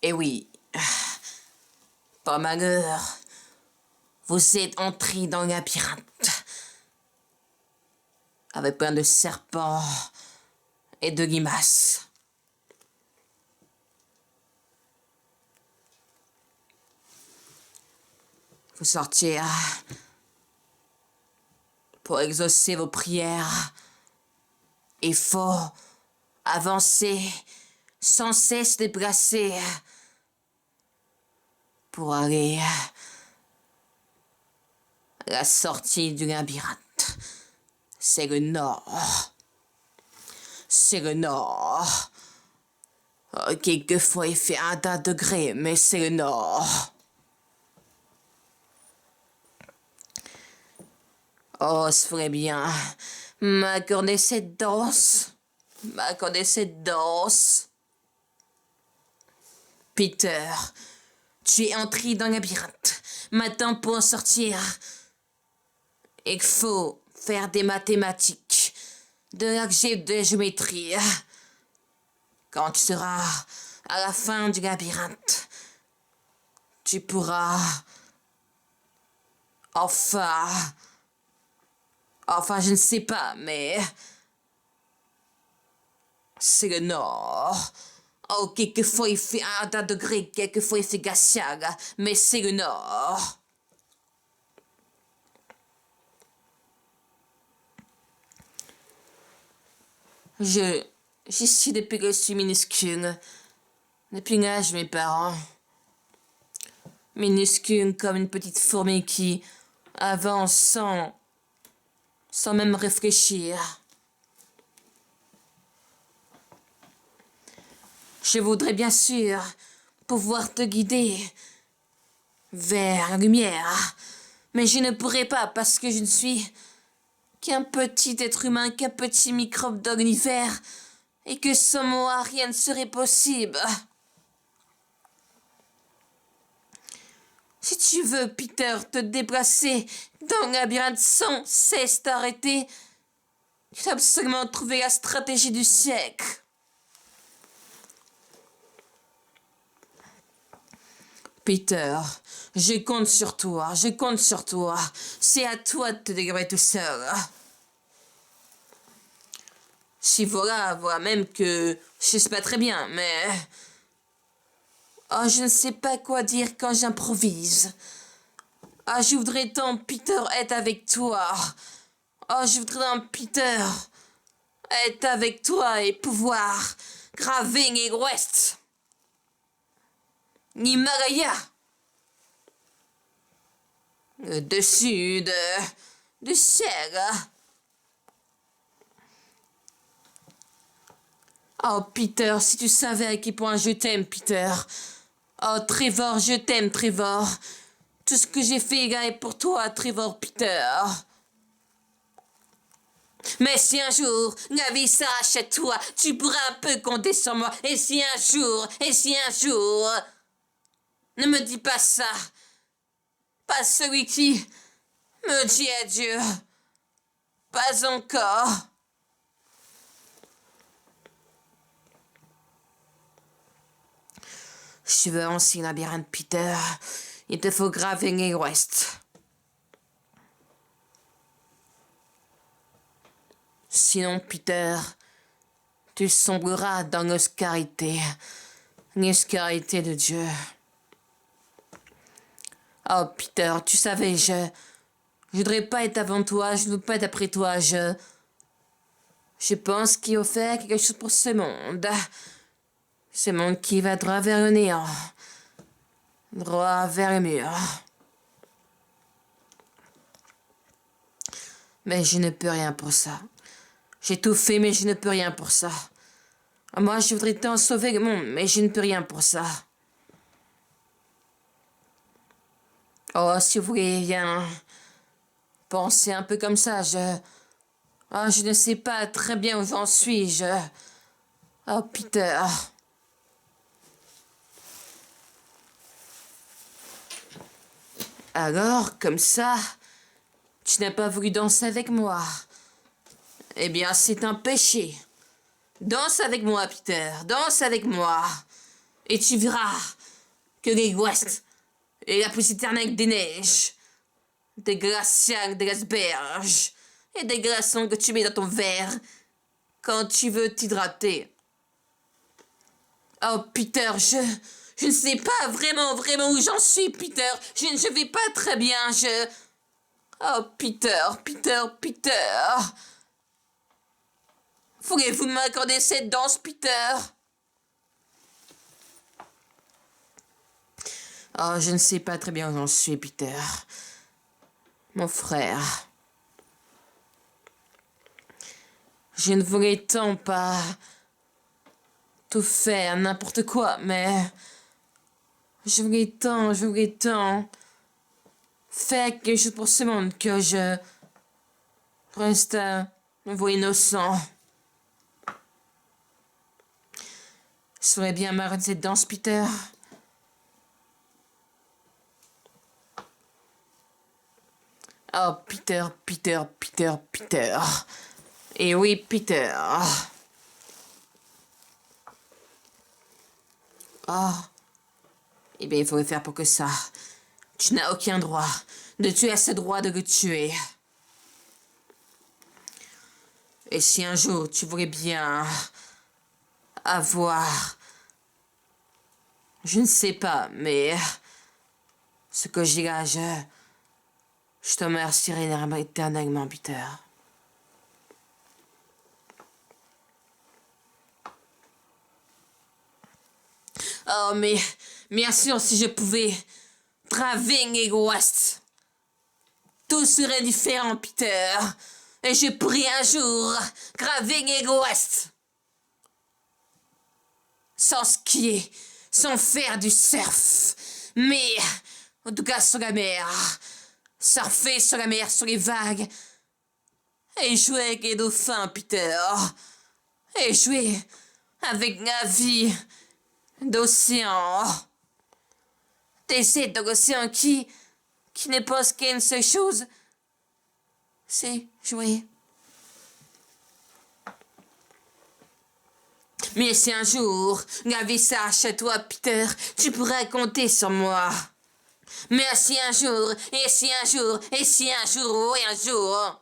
Eh oui, par malheur, vous êtes entré dans un labyrinthe avec plein de serpents et de limaces. Vous sortiez pour exaucer vos prières. Il faut avancer, sans cesse déplacer, pour aller à la sortie du labyrinthe. C'est le nord. C'est le nord. Oh, quelquefois il fait 1 degré, mais c'est le nord. Oh, ce serait bien m'accorder cette danse. M'accorder cette danse. Peter, tu es entré dans le labyrinthe. Maintenant, pour en sortir, il faut faire des mathématiques, de l'algèbre, de la géométrie. Quand tu seras à la fin du labyrinthe, tu pourras enfin, je ne sais pas, mais c'est le nord. Oh, quelquefois il fait 1 degré, quelquefois il fait glacial, mais c'est le nord. J'y suis depuis que je suis minuscule. Depuis l'âge de mes parents. Minuscule comme une petite fourmi qui avance sans même réfléchir. Je voudrais bien sûr pouvoir te guider vers la lumière, mais je ne pourrai pas parce que je ne suis qu'un petit être humain, qu'un petit microbe dans l'univers, et que sans moi rien ne serait possible. Si tu veux, Peter, te déplacer dans le labyrinthe sans cesse t'arrêter, tu dois absolument trouver la stratégie du siècle. Peter, je compte sur toi, je compte sur toi. C'est à toi de te délivrer tout seul. Si voilà même que je sais pas très bien, mais... Oh, je ne sais pas quoi dire quand j'improvise. Ah, je voudrais tant, Peter, être avec toi. Oh, je voudrais tant, Peter, être avec toi et pouvoir graver l'Ouest. L'Himalaya. Dessus du ciel. Oh, Peter, si tu savais à quel point je t'aime, Peter. Oh, Trevor, je t'aime, Trevor. Tout ce que j'ai fait là est pour toi, Trevor, Peter. Mais si un jour la vie s'arrache à toi, tu pourras un peu compter sur moi. Et si un jour... Ne me dis pas ça. Pas celui qui me dit adieu. Pas encore. Je veux aussi un labyrinthe, Peter. Il te faut graver l'Ouest. Sinon, Peter, tu sombreras dans l'oscarité de Dieu. Oh, Peter, tu savais, je voudrais pas être avant toi, je ne veux pas être après toi, je pense qu'il faut faire quelque chose pour ce monde. Ce monde qui va droit vers le néant. Droit vers le mur. Mais je ne peux rien pour ça. J'ai tout fait, mais je ne peux rien pour ça. Moi, je voudrais tant sauver le monde, mais je ne peux rien pour ça. Oh, si vous voulez bien penser un peu comme ça, je ne sais pas très bien où j'en suis, Oh, Peter. Alors, comme ça, tu n'as pas voulu danser avec moi. Eh bien, c'est un péché. Danse avec moi, Peter, danse avec moi. Et tu verras que les Ghosts et la poussière éternelle des neiges, des glaciers, des icebergs et des glaçons que tu mets dans ton verre quand tu veux t'hydrater. Oh, Peter, je ne sais pas vraiment où j'en suis, Peter. Je vais pas très bien, Oh, Peter. Voulez-vous m'accorder cette danse, Peter? Oh, je ne sais pas très bien où j'en suis, Peter. Mon frère. Je ne voulais tant pas tout faire, n'importe quoi, mais je voulais tant faire quelque chose pour ce monde que je reste me vois innocent. Je serais bien marre de cette danse, Peter. Oh, Peter. Et oui, Peter. Oh. Eh bien, il faut le faire pour que ça. Tu n'as aucun droit de tuer à ce droit de le tuer. Et si un jour tu voulais bien avoir... Je ne sais pas, mais... Ce que j'ai là, je te remercierai éternellement, Peter. Oh, mais bien sûr, si je pouvais braver les Ghosts, tout serait différent, Peter. Et je prie un jour graver les Ghosts. Sans skier, sans faire du surf, mais en tout cas sur la mer. Surfer sur la mer, sur les vagues. Et jouer avec les dauphins, Peter. Et jouer avec la vie d'océan. T'essaies de l'océan qui ne pense qu'à une seule chose. C'est jouer. Mais si un jour la vie s'arrache à toi, Peter, tu pourras compter sur moi. Mais si un jour, oui un jour.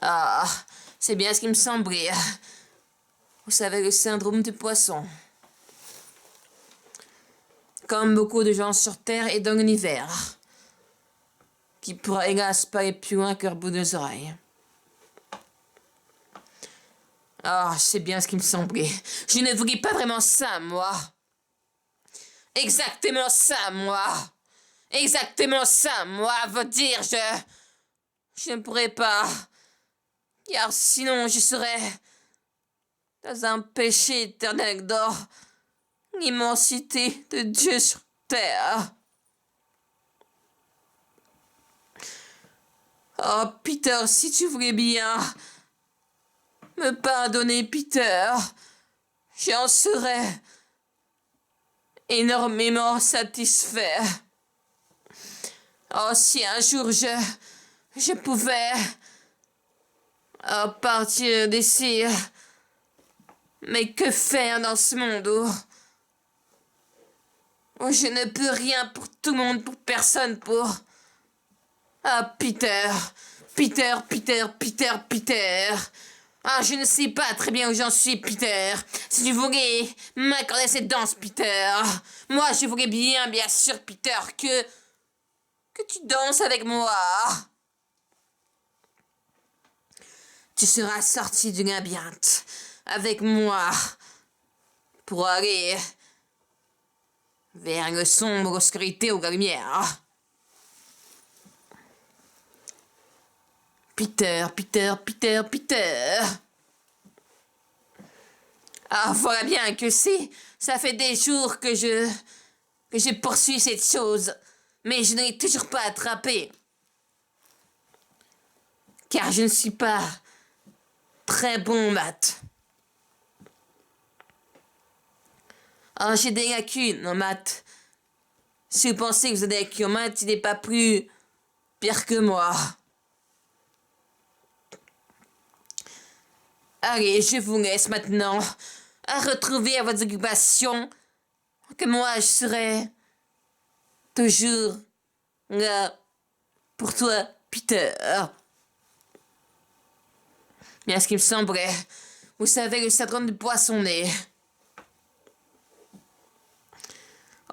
Ah, c'est bien ce qui me semblait. Vous savez, le syndrome du poisson. Comme beaucoup de gens sur Terre et dans l'univers, qui pourra hélas pas aller plus loin que leur bout des oreilles. Ah, c'est bien ce qui me semblait. Je ne voulais pas vraiment ça, moi. Exactement ça, moi. Veut dire, je ne pourrais pas. Car sinon, je serais dans un péché éternel dans l'immensité de Dieu sur terre. Oh, Peter, si tu voulais bien me pardonner, Peter, j'en serais énormément satisfait. Oh, si un jour je pouvais partir d'ici, mais que faire dans ce monde où je ne peux rien pour tout le monde, pour personne, pour... Ah, Peter. Ah, je ne sais pas très bien où j'en suis, Peter. Si tu voulais m'accorder cette danse, Peter. Moi, je voulais bien sûr, Peter, que tu danses avec moi. Tu seras sorti du labyrinthe avec moi pour aller vers le sombre obscurité ou la lumière. Peter. Ah, voilà bien que ça fait des jours que je poursuis cette chose, mais je ne l'ai toujours pas attrapée. Car je ne suis pas très bon en maths. Ah, j'ai des lacunes en maths. Si vous pensez que vous avez des lacunes en maths, il n'est pas plus pire que moi. Allez, je vous laisse maintenant. à retrouver à votre occupation, que moi je serai toujours là pour toi, Peter. Bien ce qu'il me semblait, vous savez le syndrome du poissonnet.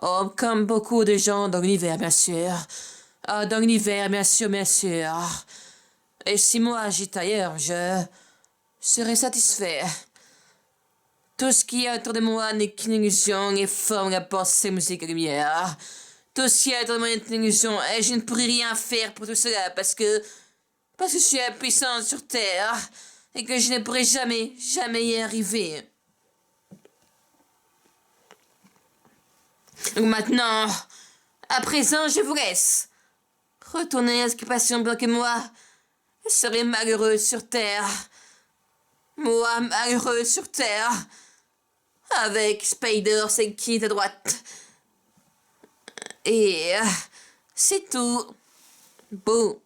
Oh, comme beaucoup de gens dans l'univers, bien sûr. Ah, dans l'univers, bien sûr, bien sûr. Et si moi j'étais ailleurs, je serais satisfait. Tout ce qui est autour de moi n'est qu'une illusion et forme la pensée, musique et lumière. Tout ce qui est autour de moi est une illusion et je ne pourrais rien faire pour tout cela parce que je suis impuissante sur Terre et que je ne pourrai jamais, jamais y arriver. Donc maintenant, à présent, je vous laisse. Retournez à l'occupation bien que moi. Je serai malheureux sur Terre. Moi, malheureux sur Terre. Avec Spider, c'est qui de droite. Et c'est tout. Bon.